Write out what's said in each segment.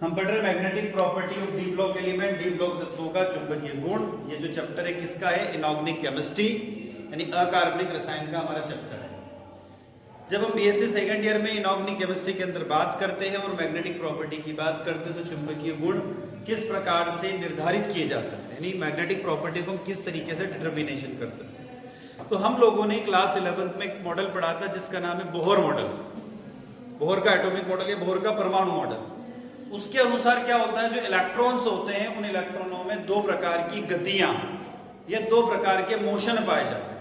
हम पढ़ रहे magnetic property of D block element, D block तत्वों का चुंबकीय गुण। ये जो चैप्टर है किसका है? इनऑर्गेनिक केमिस्ट्री यानी अकार्बनिक रसायन का हमारा चैप्टर है। जब हम बीएससी सेकंड ईयर में इनऑर्गेनिक केमिस्ट्री के अंदर बात करते हैं और मैग्नेटिक प्रॉपर्टी की बात करते हैं तो चुंबकीय गुण किस प्रकार से निर्धारित किए जा सकते हैं, यानी मैग्नेटिक प्रॉपर्टी को हम किस तरीके से डिटर्मिनेशन कर सकते हैं। तो हम लोगों ने क्लास 11th में एक मॉडल पढ़ा था जिसका नाम है बोहर मॉडल। बोहर का एटॉमिक मॉडल या बोहर का परमाणु मॉडल। उसके अनुसार क्या होता है, जो इलेक्ट्रॉन्स होते हैं उन इलेक्ट्रॉनों में दो प्रकार की गतियां या दो प्रकार के मोशन पाए जाते हैं।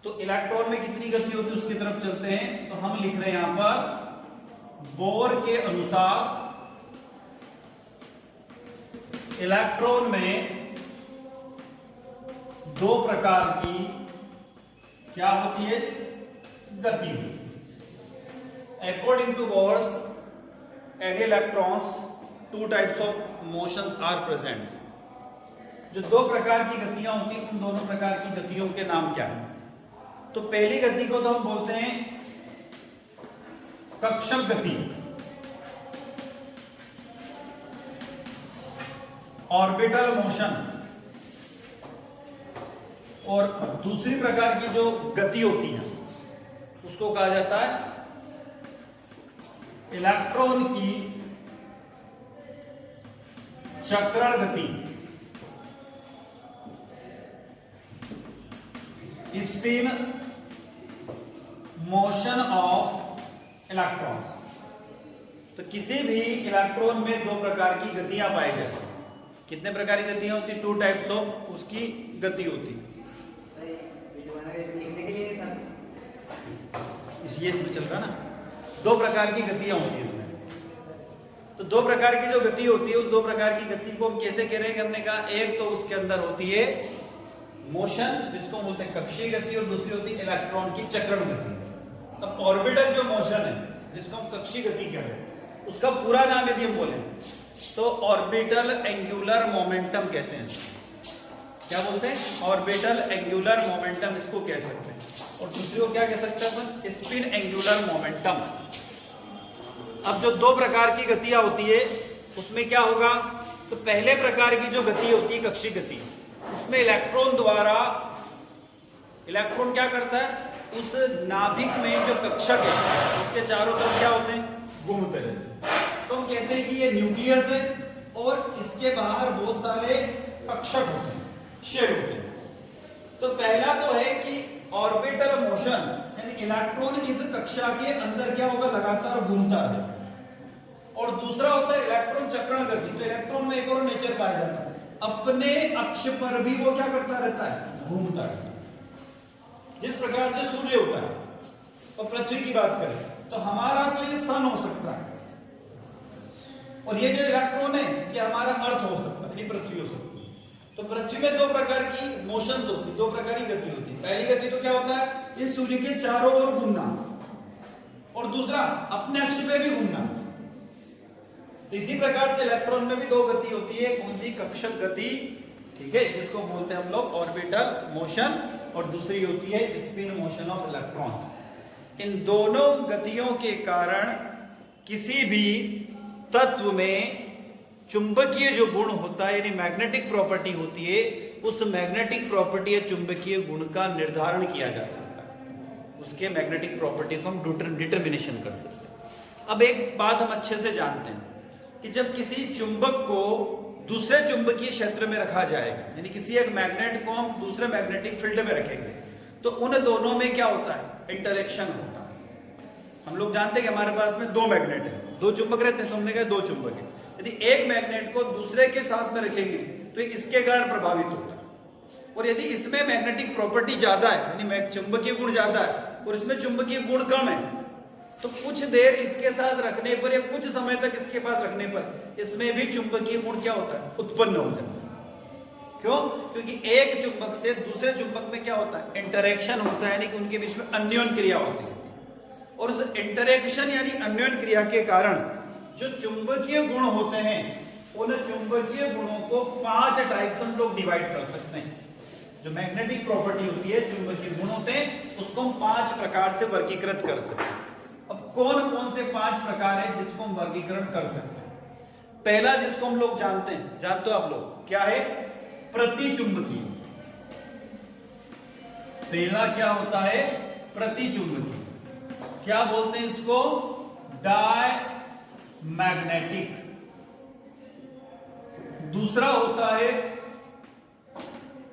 तो इलेक्ट्रॉन में कितनी गति होती है उसकी तरफ चलते हैं। तो हम लिख रहे हैं यहां पर बोहर के अनुसार इलेक्ट्रॉन में दो प्रकार की क्या होती है? गति। अकॉर्डिंग टू बोहर्स एग electrons two types of motions are presents. जो दो प्रकार की गतियां होती हैं उन दोनों प्रकार की गतियों के नाम क्या है? तो पहली गति को तो हम बोलते हैं कक्षक गति, ऑर्बिटल मोशन। और दूसरी प्रकार की जो गति होती है उसको कहा जाता है इलेक्ट्रॉन की चक्रण गति, स्पिन मोशन ऑफ इलेक्ट्रॉन्स। तो किसी भी इलेक्ट्रॉन में दो प्रकार की गतियां पाई जाती हैं। कितने प्रकार की गतियां होती? टू टाइप्स ऑफ उसकी गति होती। इसमें चल रहा ना, दो प्रकार की गतियां होती है इसमें। तो दो प्रकार की जो गति होती है उस दो प्रकार की गति को हम कैसे कह रहे हैं? हमने कहा एक तो उसके अंदर होती है मोशन जिसको बोलते हैं कक्षीय गति और दूसरी होती है इलेक्ट्रॉन की चक्रण गति। अब ऑर्बिटल जो मोशन है जिसको हम कक्षीय गति कह रहे हैं उसका पूरा नाम यदि हम बोले तो ऑर्बिटल एंगुलर मोमेंटम कहते हैं। क्या बोलते हैं? ऑर्बिटल एंगुलर मोमेंटम इसको कह सकते हैं। और दूसरी को क्या कह सकते हैं अपन? Spin angular momentum. अब जो दो प्रकार की गतियां होती है उसमें क्या होगा? तो पहले प्रकार की जो गति होती है कक्षीय गति, उसमें इलेक्ट्रॉन द्वारा इलेक्ट्रॉन क्या करता है? उस नाभिक में जो कक्षक है उसके चारों तरफ क्या होते हैं? घूमते रहते हैं। तो हम कहते हैं कि ये न्यूक्लियस है और इसके बाहर बहुत सारे कक्षक होते हैं, शेल होते हैं। तो पहला तो है कि ऑर्बिटल मोशन यानी इलेक्ट्रॉन इस कक्षा के अंदर क्या होगा? लगातार घूमता है। और दूसरा होता है इलेक्ट्रॉन चक्रण गति। तो इलेक्ट्रॉन में एक और नेचर पाया जाता है, अपने अक्ष पर भी वो क्या करता रहता है? घूमता है। जिस प्रकार से सूर्य होता है और पृथ्वी की बात करें तो हमारा तो ये सन हो सकता है और ये जो इलेक्ट्रॉन है ये हमारा अर्थ हो सकता है, यानी पृथ्वी हो सकती है। तो पृथ्वी में दो प्रकार की मोशंस होती है, दो प्रकार की गति होती है। पहली गति तो क्या होता है? इस सूर्य के चारों ओर घूमना और दूसरा अपने अक्ष पे भी घूमना। इसी प्रकार से इलेक्ट्रॉन में भी दो गति होती है। कौन सी? कक्षक गति, ठीक है, जिसको बोलते हैं हम लोग ऑर्बिटल मोशन, और दूसरी होती है स्पिन मोशन ऑफ इलेक्ट्रॉन्स। इन दोनों गतियों के कारण किसी भी तत्व में चुंबकीय जो गुण होता है यानी मैग्नेटिक प्रॉपर्टी होती है, उस मैग्नेटिक प्रॉपर्टी या चुंबकीय गुण का निर्धारण किया जा सकता है। उसके मैग्नेटिक प्रॉपर्टी को हम डिटर्मिनेशन कर सकते हैं। अब एक बात हम अच्छे से जानते हैं कि जब किसी चुंबक को दूसरे चुंबकीय क्षेत्र में रखा जाएगा, यानी किसी एक मैग्नेट को हम दूसरे मैग्नेटिक फील्ड में रखेंगे, तो उन दोनों में क्या होता है? इंटरेक्शन होता है। हम लोग जानते हैं कि हमारे पास में दो मैग्नेट है, दो चुंबक रहते हैं, तो हमने कहा दो चुंबक है। यदि एक मैग्नेट को दूसरे के साथ में रखेंगे तो इसके कारण प्रभावित होता है। और यदि इसमें मैग्नेटिक प्रॉपर्टी ज्यादा है यानी चुंबकीय गुण ज्यादा है और इसमें चुंबकीय गुण कम है, तो कुछ देर इसके साथ रखने पर या कुछ समय तक इसके पास रखने पर इसमें भी चुंबकीय गुण क्या होता है? उत्पन्न हो जाता है। क्यों? क्योंकि एक चुंबक से दूसरे चुंबक में क्या होता है? इंटरेक्शन होता है, यानी कि उनके बीच में अन्योन्य क्रिया होती है। और उस इंटरेक्शन यानी अन्योन्य क्रिया के कारण जो चुंबकीय गुण होते हैं उन चुंबकीय गुणों को 5 टाइप्स हम लोग डिवाइड कर सकते हैं। जो मैग्नेटिक प्रॉपर्टी होती है, चुंबकीय गुण होते हैं, उसको हम 5 प्रकार से वर्गीकृत कर सकते हैं। अब कौन कौन से 5 प्रकार है जिसको हम वर्गीकरण कर सकते हैं? पहला जिसको हम लोग जानते हैं, जानते हो आप लोग, क्या है? प्रतिचुंबकीय। पहला क्या होता है? प्रतिचुंबकीय। क्या बोलते हैं इसको? डायमैग्नेटिक। दूसरा होता है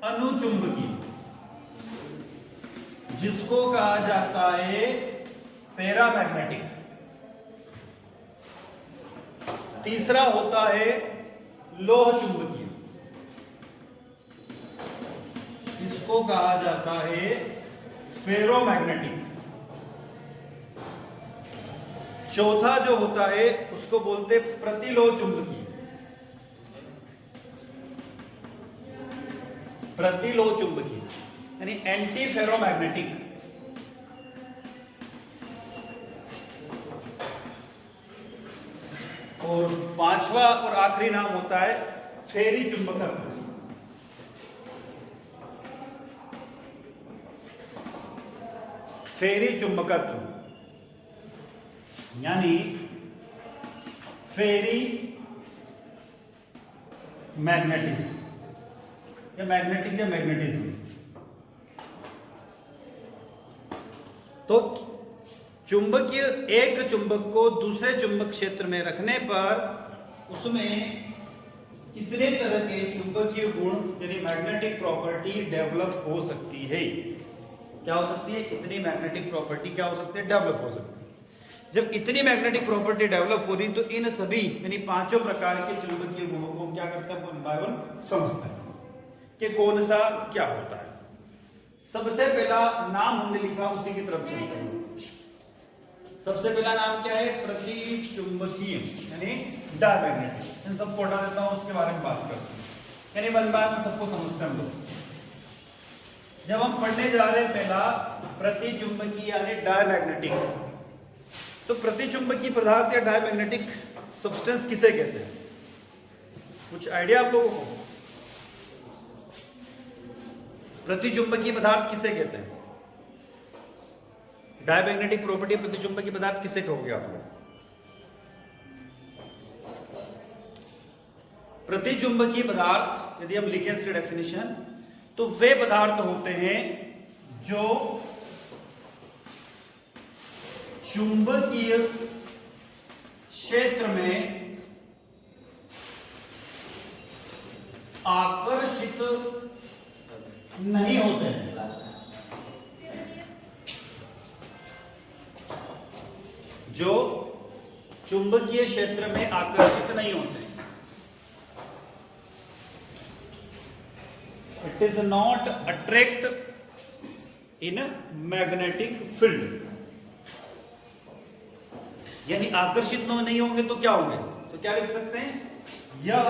अनुचुंबकीय, जिसको कहा जाता है पैरामैग्नेटिक। तीसरा होता है लोह चुंबकीय, इसको कहा जाता है फेरोमैग्नेटिक। चौथा जो होता है उसको बोलते प्रतिलोह चुंबकीय। प्रतिलोह चुंबकीय यानी एंटी फेरोमैग्नेटिक। और पांचवा और आखिरी नाम होता है फेरी चुंबकत्व। फेरी चुंबकत्व यानी फेरी मैग्नेटिज्म या मैग्नेटिक या मैग्नेटिज्म। तो चुंबकीय, एक चुंबक को दूसरे चुंबक क्षेत्र में रखने पर उसमें कितने तरह के चुंबकीय गुण यानी मैग्नेटिक प्रॉपर्टी डेवलप हो सकती है? क्या हो सकती है? इतनी मैग्नेटिक प्रॉपर्टी क्या हो सकती है? डेवलप हो सकती है। जब इतनी मैग्नेटिक प्रॉपर्टी डेवलप हो रही तो इन सभी यानी पांचों प्रकार के चुंबकीय गुणों को क्या करते हैं? वन बाय वन समझते हैं कि कौन सा क्या होता है। सबसे पहला नाम हमने लिखा, उसी की तरफ चलते हैं। सबसे पहला नाम क्या है? प्रतिचुंबकीय यानी डायमैग्नेटिक। इन सबको हटा देता हूं, उसके बारे में बात करते हैं, यानी वन बाय वन सबको समझते हैं हम लोग। जब हम पढ़ने जा रहे हैं पहला प्रतिचुंबकीय यानी डायमैग्नेटिक, तो प्रतिचुंबकीय पदार्थ या डायमैग्नेटिक सब्सटेंस किसे कहते हैं? कुछ आइडिया आप लोगों को? प्रतिचुंबकीय पदार्थ किसे कहते हैं? डायमैग्नेटिक प्रॉपर्टी प्रतिचुंबकीय पदार्थ किसे कहोगे आप लोग? प्रतिचुंबकीय पदार्थ यदि हम लिखें इसकी डेफिनेशन, तो वे पदार्थ होते हैं जो चुंबकीय क्षेत्र में आकर्षित नहीं होते हैं। जो चुंबकीय क्षेत्र में आकर्षित नहीं होते। It is not attract in magnetic field, यानी आकर्षित नहीं होंगे तो क्या होंगे? तो क्या लिख सकते हैं? यह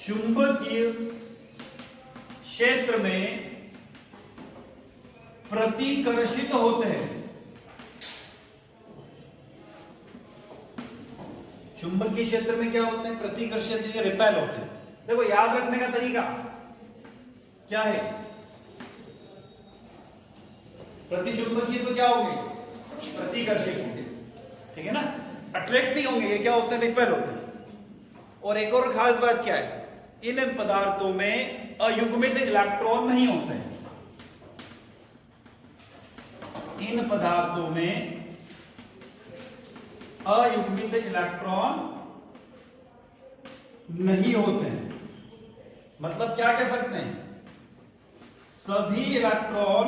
चुंबकीय क्षेत्र में प्रतिकर्षित होते हैं। चुंबकीय क्षेत्र में क्या होते हैं? प्रतिकर्षित या रिपेल होते हैं। देखो याद रखने का तरीका क्या है? प्रतिचुंबकीय तो क्या होंगे? प्रतिकर्षित होंगे, ठीक है ना? अट्रैक्ट नहीं होंगे, ये क्या होते हैं? रिपेल होते हैं। और एक और खास बात क्या है? इन पदार्थों में अयुग्मित इलेक्ट्रॉन नहीं होते हैं। इन पदार्थों में अयुग्मित इलेक्ट्रॉन नहीं होते हैं। मतलब क्या कह सकते हैं? सभी इलेक्ट्रॉन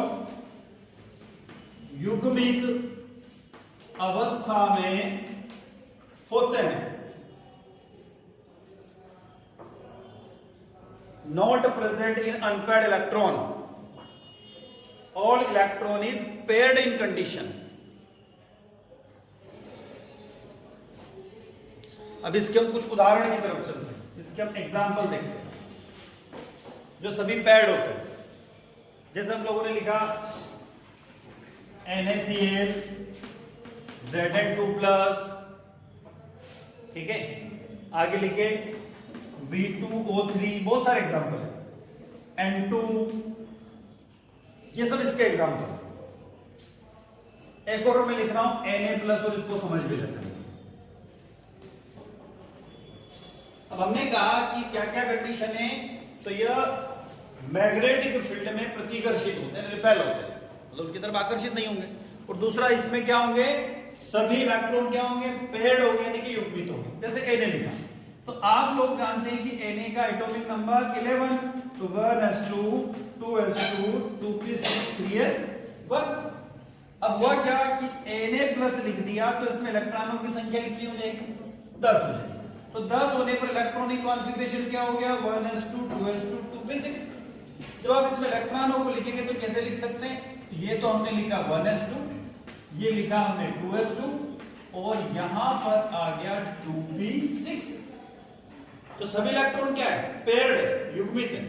युग्मित अवस्था में होते हैं। Not present in unpaired electron, all electron is paired in condition. अब इसके हम कुछ उदाहरण की तरफ चलते हैं, इसके हम एग्जाम्पल देखते हैं जो सभी पेयर्ड होते हैं। जैसे हम लोगों ने लिखा NaCl, Zn2+, ठीक है। आगे लिखे V2O3, बहुत सारे एग्जाम्पल है, N2, ये सब इसके एग्जाम्पल। एक और मैं लिख रहा हूं Na+ और इसको समझ भी लेते हैं। अब हमने कहा कि क्या क्या कंडीशन है, तो यह मैग्नेटिक फील्ड में प्रतिकर्षित होते हैं, रिपेल होते हैं, मतलब उनकी तरफ आकर्षित नहीं होंगे। और दूसरा इसमें क्या होंगे, सभी इलेक्ट्रॉन क्या होंगे, पेयर्ड होंगे, यानी कि युग्मित होंगे, जैसे Na लिखा। तो आप लोग जानते हैं कि Na का एटॉमिक नंबर 11, तो 1s2 2s2 2p6 3s1। अब हुआ क्या कि Na प्लस लिख दिया तो इसमें इलेक्ट्रॉनों की संख्या कितनी हो जाएगी, 10 हो जाएगी। तो 10 होने पर इलेक्ट्रॉनिक कॉन्फ़िगरेशन क्या हो गया, 1s2 2s2 2p6। जब आप इसमें इलेक्ट्रॉनों को लिखेंगे तो कैसे लिख सकते हैं, ये तो हमने लिखा 1s2, ये लिखा हमने 2s2, और यहां पर आ गया 2p6। तो सभी इलेक्ट्रॉन क्या है, पेयर्ड है, युग्मित है,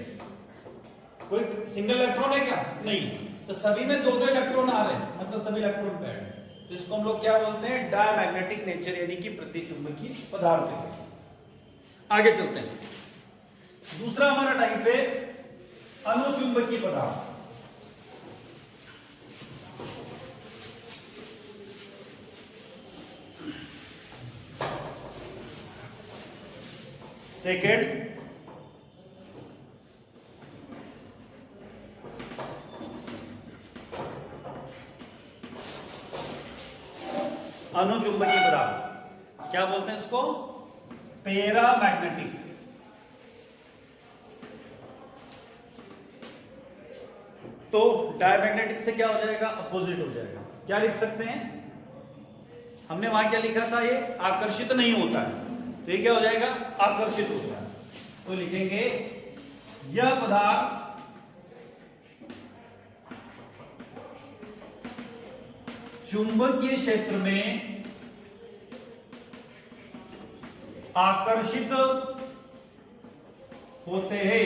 कोई सिंगल इलेक्ट्रॉन है क्या, नहीं। तो सभी में दो दो इलेक्ट्रॉन आ रहे हैं, मतलब सभी इलेक्ट्रॉन पेयर्ड है। तो इसको हम लोग क्या बोलते हैं, डायमैग्नेटिक नेचर, यानी कि प्रतिचुंबकीय पदार्थ है। आगे चलते हैं। दूसरा हमारा टाइप है अनुचुंबकीय पदार्थ। सेकेंड, अनुचुंबकीय पदार्थ क्या बोलते हैं इसको, पैरामैग्नेटिक। तो डायमैग्नेटिक से क्या हो जाएगा, अपोजिट हो जाएगा। क्या लिख सकते हैं, हमने वहां क्या लिखा था, ये आकर्षित नहीं होता है, तो ये क्या हो जाएगा, आकर्षित होता है। तो लिखेंगे यह पदार्थ चुंबकीय क्षेत्र में आकर्षित होते हैं।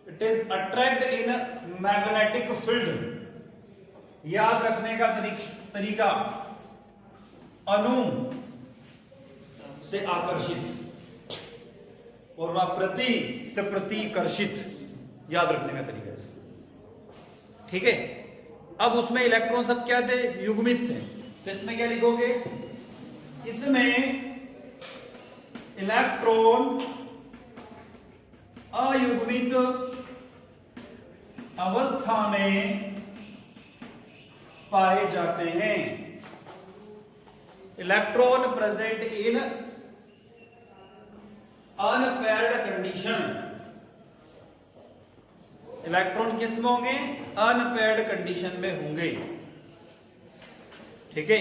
It is attract in magnetic field. याद रखने का तरीका, अणु से आकर्षित और वह प्रति से प्रतिकर्षित, याद रखने का तरीका है, ठीक है। अब उसमें इलेक्ट्रॉन सब क्या थे, युग्मित थे। तो इसमें क्या लिखोगे, इसमें इलेक्ट्रॉन अयुग्मित अवस्था में पाए जाते हैं। Electron present in unpaired condition. Electron किस में होंगे, अनपेयर्ड कंडीशन में होंगे, ठीक है।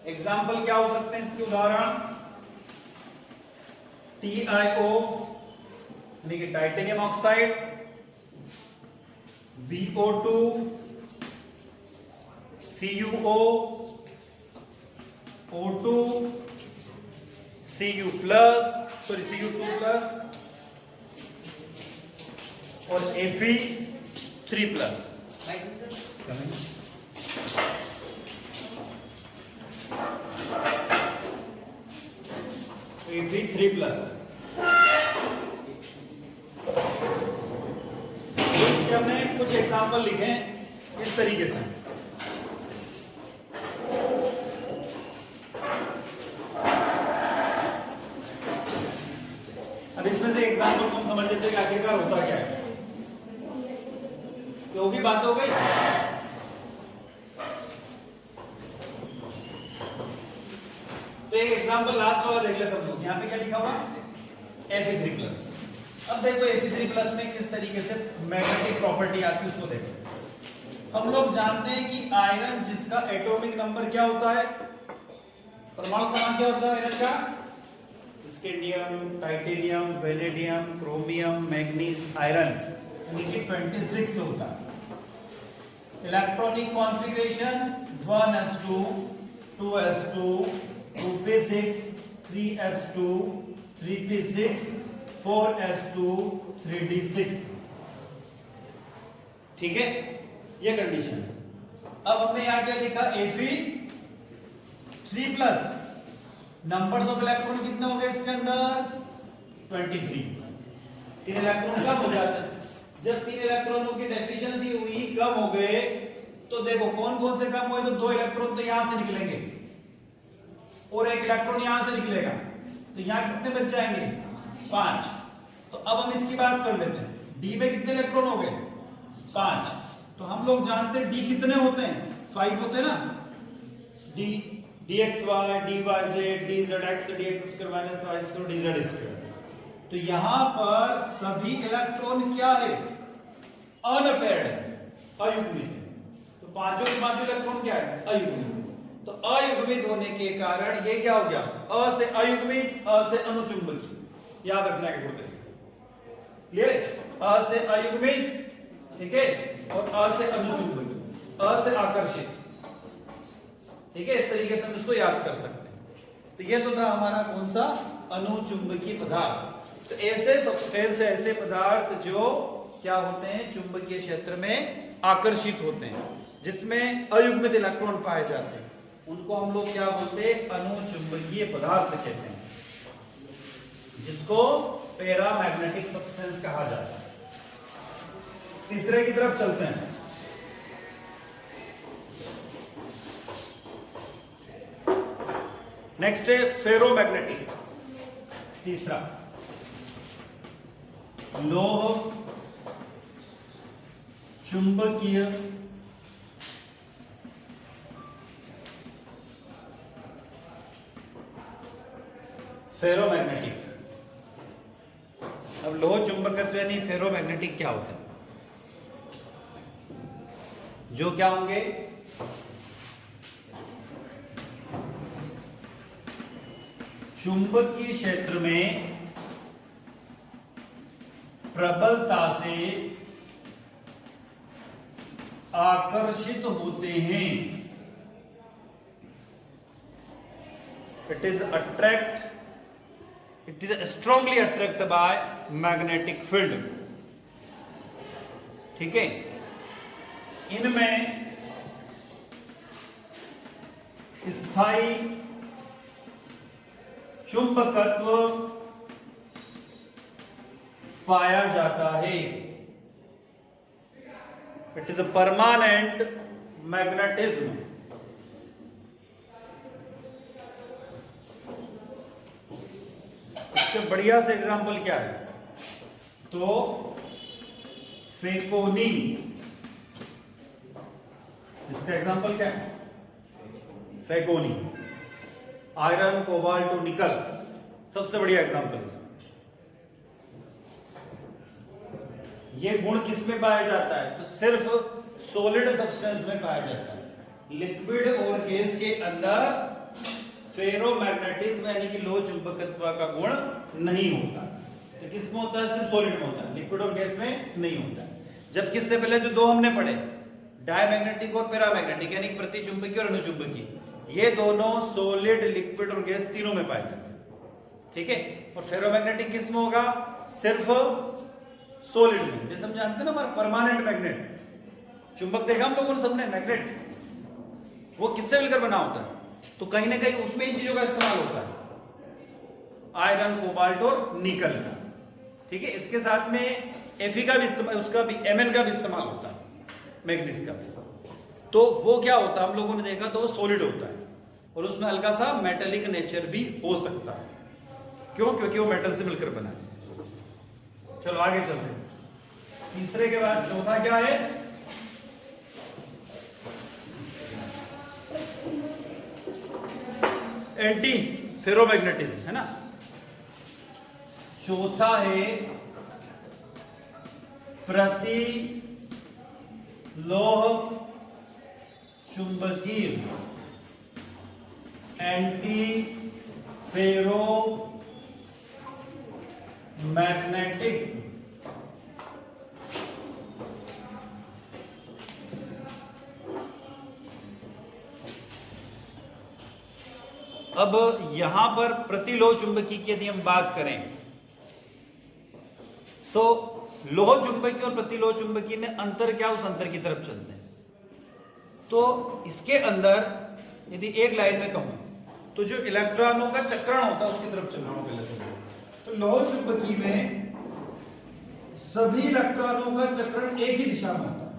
एग्जाम्पल क्या हो सकते हैं इसके उदाहरण, TiO यानी कि titanium oxide, BO2, CuO, O2, Cu plus, sorry Cu2 plus, और Fe3 प्लस। Fe3 plus. इसके हमने कुछ एग्जाम्पल लिखे हैं इस तरीके से। अब इसमें से एग्जाम्पल को हम समझ लेते हैं कि आखिरकार होता क्या है। तो होगी बात हो गई। तो एक एग्जांपल लास्ट वाला देख लेते हम लोग। यहाँ पे क्या लिखा हुआ, Fe3 प्लस। अब देखो Fe3 प्लस में किस तरीके से मैग्नेटिक प्रॉपर्टी आती है उसको देखो। हम लोग जानते हैं कि आयरन जिसका एटॉमिक नंबर क्या होता है, परमाणु क्रमांक क्या होता है आयरन का, scandium, titanium, vanadium, chromium, manganese, iron, यानी कि 26 होता है। Electronic configuration 1s2 2s2 2p6 3s2 3p6 4s2 3d6, ठीक है, ये कंडीशन। अब हमने यहां क्या लिखा, Fe3 plus. Numbers of electron कितने हो गए इसके अंदर, 23। 3 इलेक्ट्रॉन कम हो जाते हैं। जब 3 इलेक्ट्रॉनों की डेफिशिएंसी हुई, कम हो गए, तो देखो कौन कौन से कम हुए, तो 2 इलेक्ट्रॉन तो यहां से निकलेंगे और 1 इलेक्ट्रॉन यहां से निकलेगा। तो यहां कितने बच जाएंगे? 5। तो अब हम इसकी बात कर लेते हैं। डी में कितने इलेक्ट्रॉन हो गए? 5। तो हम लोग जानते हैं डी कितने होते हैं? 5 होते हैं ना। D dxy dyz dzx dx² minus y² dz²। तो यहां पर सभी इलेक्ट्रॉन क्या है? अनपेयर्ड है, अयुग्मित है। तो पांचों के पांचों इलेक्ट्रॉन क्या है? अयुग्मित। तो अयुग्मित होने के कारण ये क्या हो गया? अ से अयुग्मित, अ से अनुचुंबकीय। याद रखना है बोलते क्लियर है? अ से अयुग्मित, ठीक है, और अ से अनुचुंबकीय, अ से आकर्षित, ठीक है। इस तरीके से हम इसको याद कर सकते हैं। तो ये तो था हमारा कौन सा? अनुचुंबकीय पदार्थ। तो ऐसे सब्सटेंस है, ऐसे पदार्थ जो क्या होते हैं? चुंबकीय क्षेत्र में आकर्षित होते हैं, जिसमें अयुग्मित इलेक्ट्रॉन पाए जाते हैं, उनको हम लोग क्या बोलते हैं? अनुचुंबकीय पदार्थ कहते हैं, जिसको पैरामैग्नेटिक सब्सटेंस कहा जाता है। तीसरे की तरफ चलते हैं। नेक्स्ट है फेरोमैग्नेटिक। तीसरा लोह चुंबकीय फेरोमैग्नेटिक। अब लोह चुंबकत्व यानी फेरोमैग्नेटिक क्या होता है? जो क्या होंगे? चुंबकीय क्षेत्र में प्रबलता से आकर्षित होते हैं। It is strongly attract by magnetic field, ठीक है। इनमें स्थायी चुंबकत्व पाया जाता है। It is a permanent magnetism. इसके बढ़िया से एग्जांपल क्या है? तो फेकोनी, इसका एग्जांपल क्या है? फेकोनी, आयरन, कोबाल्ट और निकल, सबसे बढ़िया एग्जांपल है। ये गुण किस में पाया जाता है? तो सिर्फ सॉलिड सब्सटेंस में पाया जाता है। लिक्विड और गैस के अंदर फेरोमैग्नेटिज्म यानी कि लोह चुंबकत्व का गुण नहीं होता। तो किस में होता है? सिर्फ सॉलिड में होता है, लिक्विड और गैस में नहीं होता। जब किससे पहले जो दो हमने पढ़े, डायमैग्नेटिक और पैरामैग्नेटिक यानी प्रतिचुंबकीय और अनुचुंबकीय, ये दोनों सॉलिड, लिक्विड और गैस तीनों में पाए जाते हैं, ठीक है। और फेरोमैग्नेटिक किस में होगा? सिर्फ सॉलिड में। जैसे हम जानते हैं ना हमारा परमानेंट मैग्नेट, चुंबक देखा हम लोगों ने सबने, मैग्नेट, वो किससे मिलकर बना होता है? तो कहीं ना कहीं उसमें इन चीजों का इस्तेमाल होता है, आयरन, कोबाल्ट और निकल का, ठीक है। इसके साथ में Fe का भी इस्तेमाल, उसका भी Mn का भी इस्तेमाल होता है, मैग्नीज का। तो वो क्या होता है, हम लोगों ने देखा, तो वो सॉलिड होता है और उसमें हल्का सा मेटेलिक नेचर भी हो सकता है। क्यों? क्योंकि वो मेटल से मिलकर बना है। चलो आगे चलते हैं। तीसरे के बाद चौथा क्या है? एंटी फेरोमैग्नेटिज्म, है ना। चौथा है प्रति लोह चुंबकीय, एंटी फेरो मैग्नेटिक। अब यहां पर प्रतिलोह चुंबकीय की यदि हम बात करें तो लोह चुंबकीय और प्रतिलोह चुंबकीय में अंतर क्या? उस अंतर की तरफ चलते हैं। तो इसके अंदर यदि एक लाइन में कहूं तो जो इलेक्ट्रॉनों का चक्रण होता है उसकी तरफ चल रहा हूं पहले से। तो लोह चुंबकीय में सभी इलेक्ट्रॉनों का चक्रण एक ही दिशा में होता है,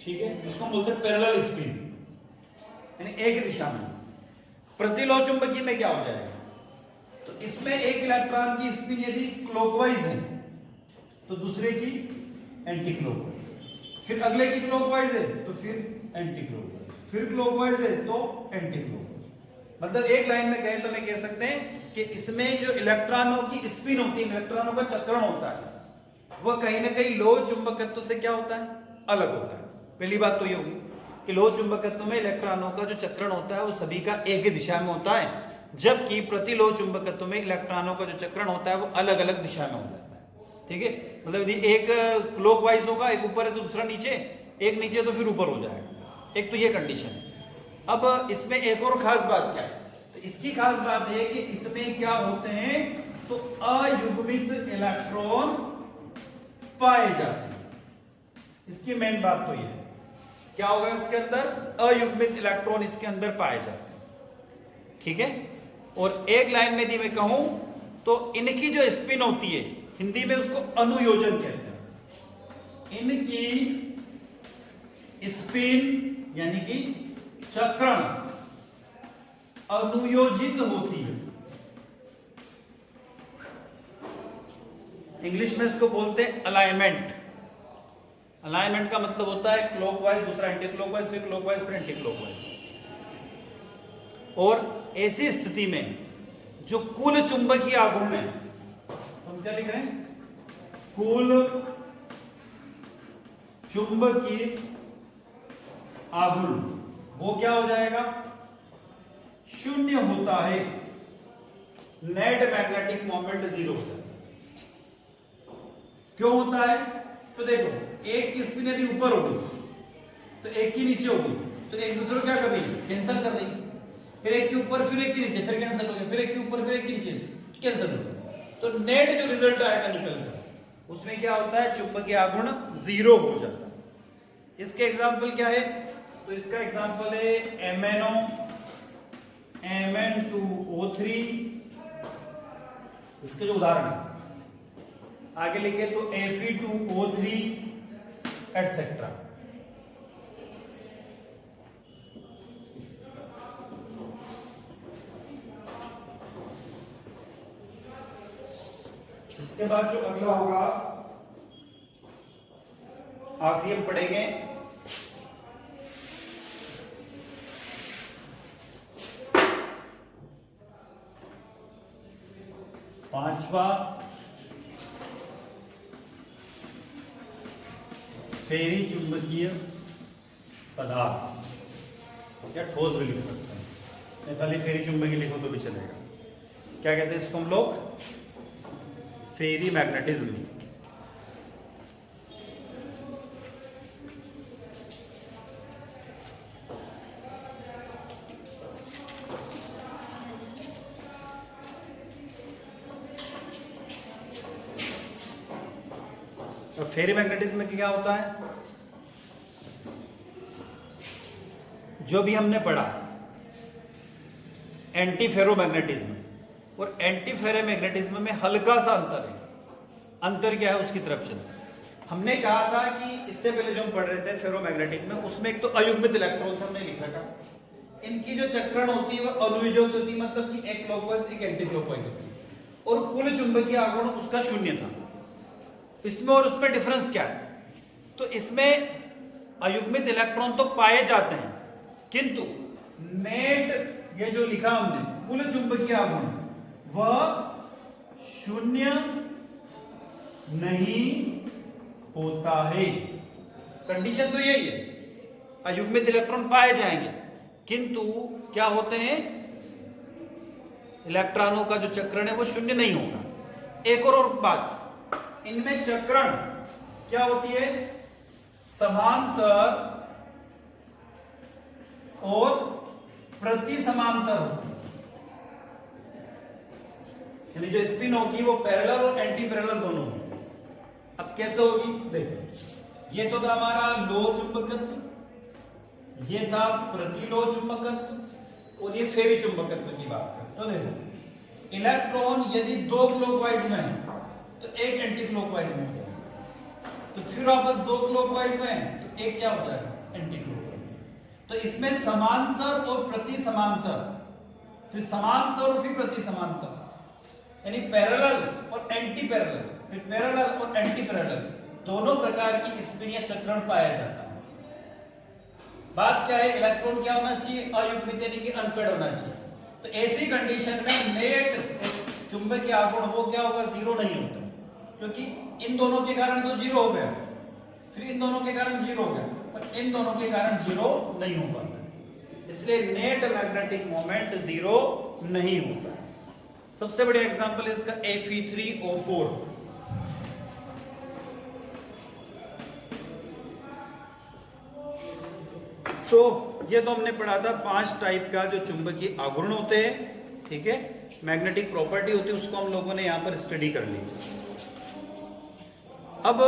ठीक है। इसको बोलते हैं पैरेलल स्पिन, यानी एक ही दिशा में। प्रतिलोह चुंबकीय में क्या हो जाएगा, तो इसमें एक इलेक्ट्रॉन की स्पिन यदि क्लॉकवाइज है तो दूसरे की एंटी क्लॉकवाइज, फिर अगले की क्लॉकवाइज है तो फिर एंटी क्लॉकवाइज, फिर क्लॉकवाइज है तो एंटी क्लॉकवाइज। मतलब एक लाइन में कहें तो मैं कह सकते हैं कि इसमें जो इलेक्ट्रॉनों की स्पिन होती है, इलेक्ट्रॉनों का चक्रण होता है, वह कहीं ना कहीं लोह चुंबकत्व से क्या होता है, अलग होता है। पहली बात तो ये होगी कि लोह चुंबकत्व में इलेक्ट्रॉनों का जो चक्रण होता है वो सभी का एक ही दिशा में होता है, जबकि प्रतिलोह चुंबकत्व में इलेक्ट्रॉनों का जो चक्रण होता है वो अलग अलग दिशा में होता है। ठीक है, मतलब यदि एक क्लॉकवाइज होगा, एक ऊपर है तो दूसरा नीचे, एक नीचे तो फिर ऊपर हो जाएगा, एक तो ये कंडीशन है। अब इसमें एक और खास बात क्या है, तो इसकी खास बात है कि इसमें क्या होते हैं, तो अयुग्मित इलेक्ट्रॉन पाए जाते हैं। इसकी मेन बात तो ये है, क्या होगा इसके अंदर, अयुग्मित इलेक्ट्रॉन इसके अंदर पाए जाते हैं। ठीक है, और एक लाइन में यदि मैं कहूं तो इनकी जो स्पिन होती है, हिंदी में उसको अनुयोजन कहते हैं। इनकी स्पिन यानी कि चक्रण अनुयोजित होती है, इंग्लिश में इसको बोलते हैं अलाइनमेंट। अलाइनमेंट का मतलब होता है क्लॉकवाइज दूसरा एंटी क्लॉकवाइज, फिर क्लॉकवाइज फिर एंटी क्लॉकवाइज। और ऐसी स्थिति में जो कुल चुंबकीय आघूर्ण है, हम क्या लिख रहे हैं, कुल चुंबकीय आघूर्ण, वो क्या हो जाएगा, शून्य होता है, नेट मैग्नेटिक मोमेंट जीरो होता है। क्यों होता है, तो देखो एक की स्पिन यदि ऊपर होगी तो एक की नीचे होगी, तो एक दूसरे को क्या कर रही है, कैंसिल कर रही है, फिर एक के ऊपर फिर एक के नीचे, फिर कैंसिल हो गया, फिर एक के ऊपर फिर एक के नीचे, कैंसिल हो गया। तो नेट जो रिजल्ट आएगा निकल कर, उसमें क्या होता है, चुंबकीय आघूर्ण जीरो हो जाता है। इसके एग्जाम्पल क्या है, तो इसका एग्जाम्पल है MnO Mn2O3, इसके जो उदाहरण है आगे लिखे तो Fe2O3 एटसेट्रा। इसके बाद जो अगला होगा आखिरी हम पढ़ेंगे पांचवा फेरी चुंबकीय पदार्थ, या ठोस भी लिख सकते हैं, खाली फेरी चुंबकीय लिखो तो भी चलेगा। क्या कहते हैं इसको हम लोग, फेरी मैग्नेटिज्म। तो फेरी मैग्नेटिज्म में क्या होता है, जो भी हमने पढ़ा एंटी फेरोमैग्नेटिज्म और एंटी फेरोमैग्नेटिज्म में हल्का सा अंतर है। अंतर क्या है उसकी तरफ चलते हैं। हमने कहा था कि इससे पहले जो हम पढ़ रहे थे फेरोमैग्नेटिक में, उसमें एक तो अयुग्मित इलेक्ट्रॉन हमने लिखा था, इनकी जो चक्रण होती है वह अनुयोजित होती है, मतलब कि एक क्लॉकवाइज एक एंटी क्लॉकवाइज होती है, और कुल चुंबकीय आघूर्ण उसका शून्य था। इसमें और उसमें डिफरेंस क्या है, तो इसमें अयुग्मित इलेक्ट्रॉन तो पाए जाते हैं, किंतु नेट ये जो लिखा हमने कुल चुंबकीय आघूर्ण वह शून्य नहीं होता है। कंडीशन तो यही है, अयुग्मित इलेक्ट्रॉन पाए जाएंगे, किंतु क्या होते हैं, इलेक्ट्रॉनों का जो चक्रण है वो शून्य नहीं होगा। एक और बात, इनमें चक्रण क्या होती है, समांतर और प्रति समांतर होती है, यानी जो स्पिन होगी वो पैरेलल और एंटी पैरेलल दोनों होगी। अब कैसे होगी, देखो ये तो था हमारा लोह चुंबकत्व, ये था प्रतिलोह चुंबकत्व, और ये फेरी चुंबकत्व की बात करें तो देखो इलेक्ट्रॉन यदि दो क्लॉकवाइज में है तो एक एंटी क्लॉकवाइज में हो जाएगा, तो फिर वापस दो क्लॉकवाइज में है तो एक क्या हो जाएगा, एंटी क्लॉकवाइज। तो इसमें समांतर और प्रति समांतर फिर समांतर और फिर प्रति समांतर, यानी पैरेलल और एंटी पैरेलल, फिर पैरेलल और एंटी पैरेलल, दोनों प्रकार की स्पिन या चक्रण पाया जाता है। बात क्या है, इलेक्ट्रॉन क्या होना चाहिए, अयुग्मित यानी कि अनपेड होना चाहिए। तो ऐसी कंडीशन में नेट चुंबकीय आघूर्ण वो क्या होगा, जीरो नहीं होता, क्योंकि इन दोनों के कारण तो जीरो हो गया, फिर इन दोनों के कारण जीरो हो गया, पर इन दोनों के कारण जीरो नहीं हो पाता, इसलिए नेट मैग्नेटिक मोमेंट जीरो नहीं होगा। सबसे बड़ी एग्जांपल है इसका Fe3O4। तो ये तो हमने पढ़ा था 5 टाइप का जो चुंबकीय आघूर्ण होते हैं, ठीक है, मैग्नेटिक प्रॉपर्टी होती है, उसको हम लोगों ने यहां पर स्टडी कर ली। अब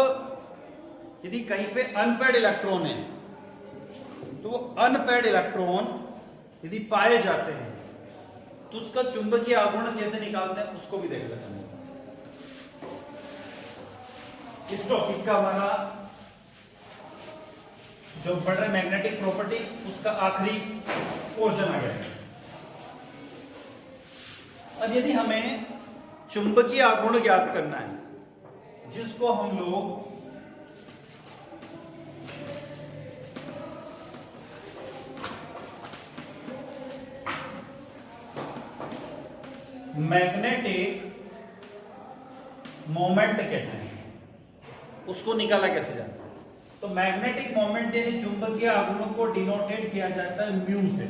यदि कहीं पे अनपेड इलेक्ट्रॉन है, तो वो अनपेड इलेक्ट्रॉन यदि पाए जाते हैं तो उसका चुंबकीय आघूर्ण कैसे निकालते हैं उसको भी देख लेते हैं। इस टॉपिक का हमारा जो पढ़ रहे मैग्नेटिक प्रॉपर्टी उसका आखिरी पोर्शन आ गया। अब यदि हमें चुंबकीय आघूर्ण ज्ञात करना है, जिसको हम लोग मैग्नेटिक मोमेंट कहते हैं, उसको निकाला कैसे जाता है? तो मैग्नेटिक मोमेंट यानी चुंबकीय आघूर्णों को डिनोटेड किया जाता है म्यू से।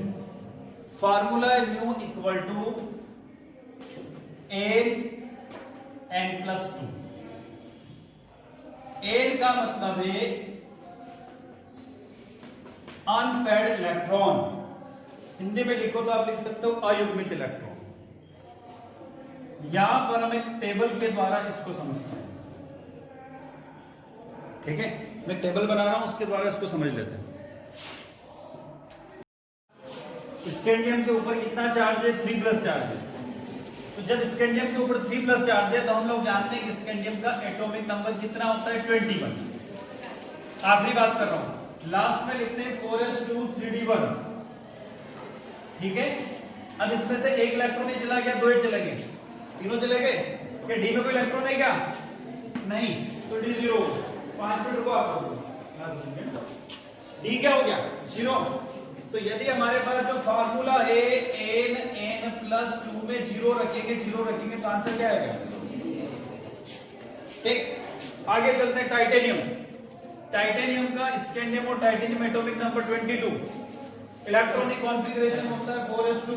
फार्मूला है mu equal to n+2। n का मतलब है अनपेड इलेक्ट्रॉन, हिंदी में लिखो तो आप लिख सकते हो अयुग्मित इलेक्ट्रॉन। यहां पर हम एक टेबल के द्वारा इसको समझते हैं, ठीक है, मैं टेबल बना रहा हूं, उसके द्वारा इसको समझ लेते हैं। स्कैंडियम के ऊपर कितना चार्ज है, 3+ चार्ज है। तो जब स्कैंडियम के ऊपर 3+ चार्ज है तो हम लोग जानते हैं कि स्कैंडियम का एटॉमिक नंबर कितना होता है, 21। आखिरी बात कर रहा हूं, लास्ट में लिखते हैं 4s2 3d1, ठीक है। अब इसमें से एक इलेक्ट्रॉन ही चला गया, दो ही चले गए, तीनों चले गए, क्या डी में कोई इलेक्ट्रॉन है क्या, नहीं, तो डी 0। 5 मिनट रुको आपको, डी क्या हो गया, 0। तो यदि हमारे पास जो फार्मूला है n+2 में 0 रखेंगे, 0 रखेंगे तो आंसर क्या आएगा, ठीक। आगे चलते हैं टाइटेनियम। टाइटेनियम का स्कैंडियम और titanium atomic number 22, electronic configuration होता है 4s2।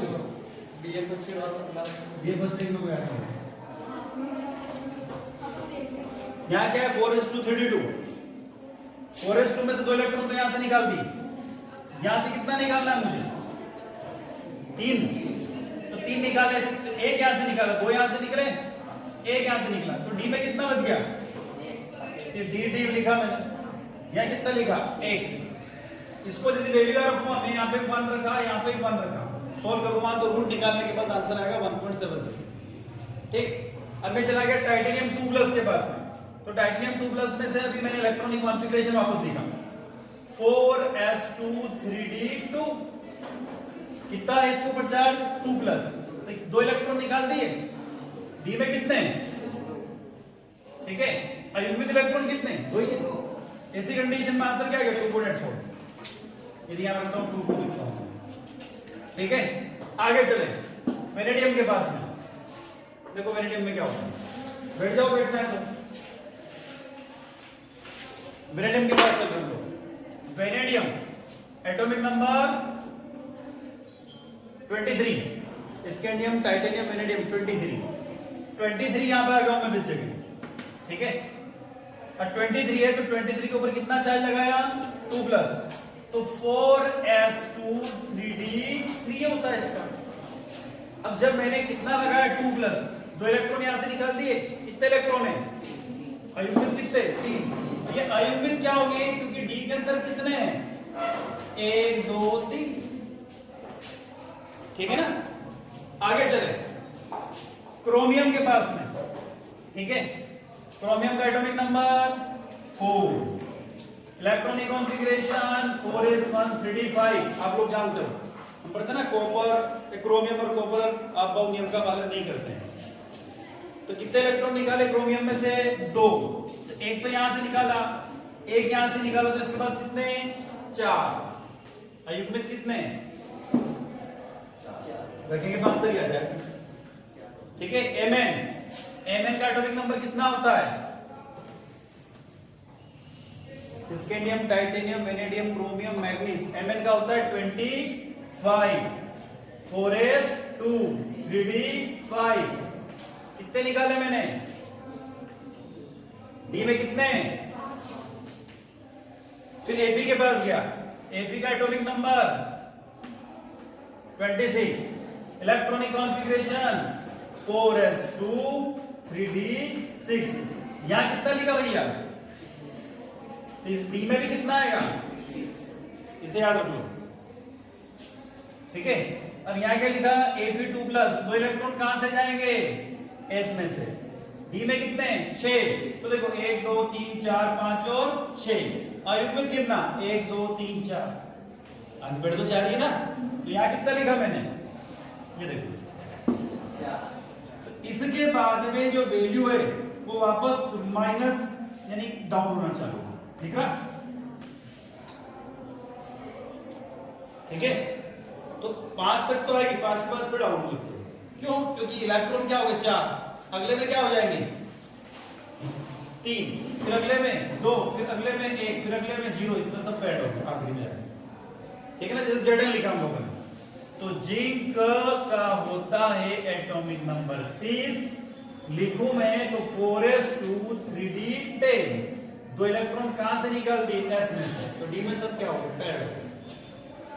यहाँ क्या है, 4s2 3d2। 4s2 में से 2 इलेक्ट्रॉन तो यहां से निकाल दी, यहां से कितना निकालना है मुझे, 3, तो 3 निकाले, एक यहां से निकाला, 2 यहां से निकले, एक यहां से निकला, तो डी में कितना बच गया, डी लिखा मैंने, यहां कितना लिखा, 1। इसको यदि वैल्यू रखूं, मैं यहाँ पे 1 रखा, यहाँ पे 1 रखा, सोल्व करूंगा तो रूट निकालने के बाद आंसर आएगा 1.73, ठीक। अब मैं चला गया टाइटेनियम 2+ के पास में, तो टाइटेनियम 2+ में से अभी मैंने इलेक्ट्रॉनिक कॉन्फ़िगरेशन वापस लिखा, 4s2 3d2, कितना है इसके ऊपर चार्ज, 2+, तो 2 इलेक्ट्रॉन निकाल दिए, डी में कितने, ठीक है, अयुग्मित इलेक्ट्रॉन कितने, 2 ही है। ऐसी कंडीशन में आंसर क्या आएगा, 2.4। यदि यहां रखता हूं 2 लिखता हूं, ठीक है। आगे चले वेनेडियम के पास में, देखो वेनेडियम में क्या होता है, बैठ जाओ, बैठना है तो वेनेडियम के पास चल रहे हो। Vanadium atomic number 23, scandium titanium vanadium 23 यहां पे आ गया मैं बीच जगह, ठीक है। और 23 है तो 23 के ऊपर कितना चार्ज लगाया, 2+, तो 4s2 3d3 होता है इसका। अब जब मैंने कितना लगाया, 2+, 2 इलेक्ट्रॉन यहां से निकाल दिए, कितने इलेक्ट्रॉन है, अयुग्मित कितने, 3। ये अयुग्मित क्या हो गए, क्योंकि डी के अंदर कितने हैं, 1 2 3, ठीक है ना। आगे चले क्रोमियम के पास में, ठीक है, क्रोमियम का atomic number 4, electronic configuration 4s1 3d5, आप लोग जानते हो, हम पढ़ते ना कॉपर, क्रोमियम और कॉपर आपबाउंड नियम का पालन नहीं करते हैं। तो कितने इलेक्ट्रॉन निकाले क्रोमियम में से? 2। तो एक तो यहां से निकाला, एक यहां से निकाला, तो इसके पास कितने? 4। अयुग्मित कितने रखेंगे? 5 से आ जाए। ठीक है। Mn का एटॉमिक नंबर कितना होता है? Scandium, titanium, vanadium, chromium, manganese, Mn का होता है 25, 4s2, 3d5। कितने निकाले मैंने? डी में कितने? फिर Fe के पास गया, Fe का atomic number 26, electronic configuration 4s2, 3d6। यहां कितना लिखा भैया? इस डी में भी कितना आएगा? इसे याद रख लो। ठीक है। अब यहां क्या लिखा? Fe2+। 2 इलेक्ट्रॉन कहां से जाएंगे? S में से। डी में कितने? 6। तो देखो 1 2 3 4 5 और 6। अयुग्मित कितना? 1 2 3 4। अनपेड़ तो 4 ही ना। तो यहां कितना लिखा मैंने? ये देखो 4। तो इसके बाद में जो वैल्यू है वो वापस माइनस यानी डाउन होना चालू। ठीक है। ठीक है। तो 5 तक तो आएगी, 5 के बाद फिर डाउन होगी। क्यों? क्योंकि इलेक्ट्रॉन क्या हो गए? 4। अगले में क्या हो जाएंगे? 3, फिर अगले में 2, फिर अगले में 1, फिर अगले में 0। इसमें सब ऐड हो गए आखिरी में। ठीक है ना, जैसे जेडन लिखा हम लोगों ने। तो जिंक का होता है एटॉमिक नंबर 30। लिखूं मैं तो 4s2, 3d10। 2 इलेक्ट्रॉन कहां से निकाल दिए? S में से। तो डी में सब क्या हो गया? पैड हो गया।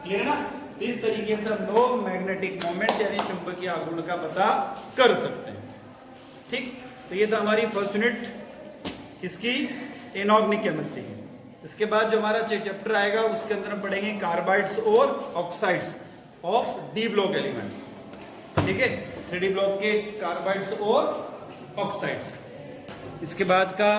क्लियर है ना? इस तरीके से हम लोग मैग्नेटिक मोमेंट यानी चुंबकीय आघूर्ण का पता कर सकते हैं। ठीक। तो ये था हमारी फर्स्ट यूनिट इसकी इनऑर्गेनिक केमिस्ट्री। इसके बाद जो हमारा चैप्टर आएगा उसके अंदर हम पढ़ेंगे कार्बाइड्स और oxides of D block elements. ठीक है। 3D ब्लॉक के कार्बाइड्स और ऑक्साइड्स। इसके बाद का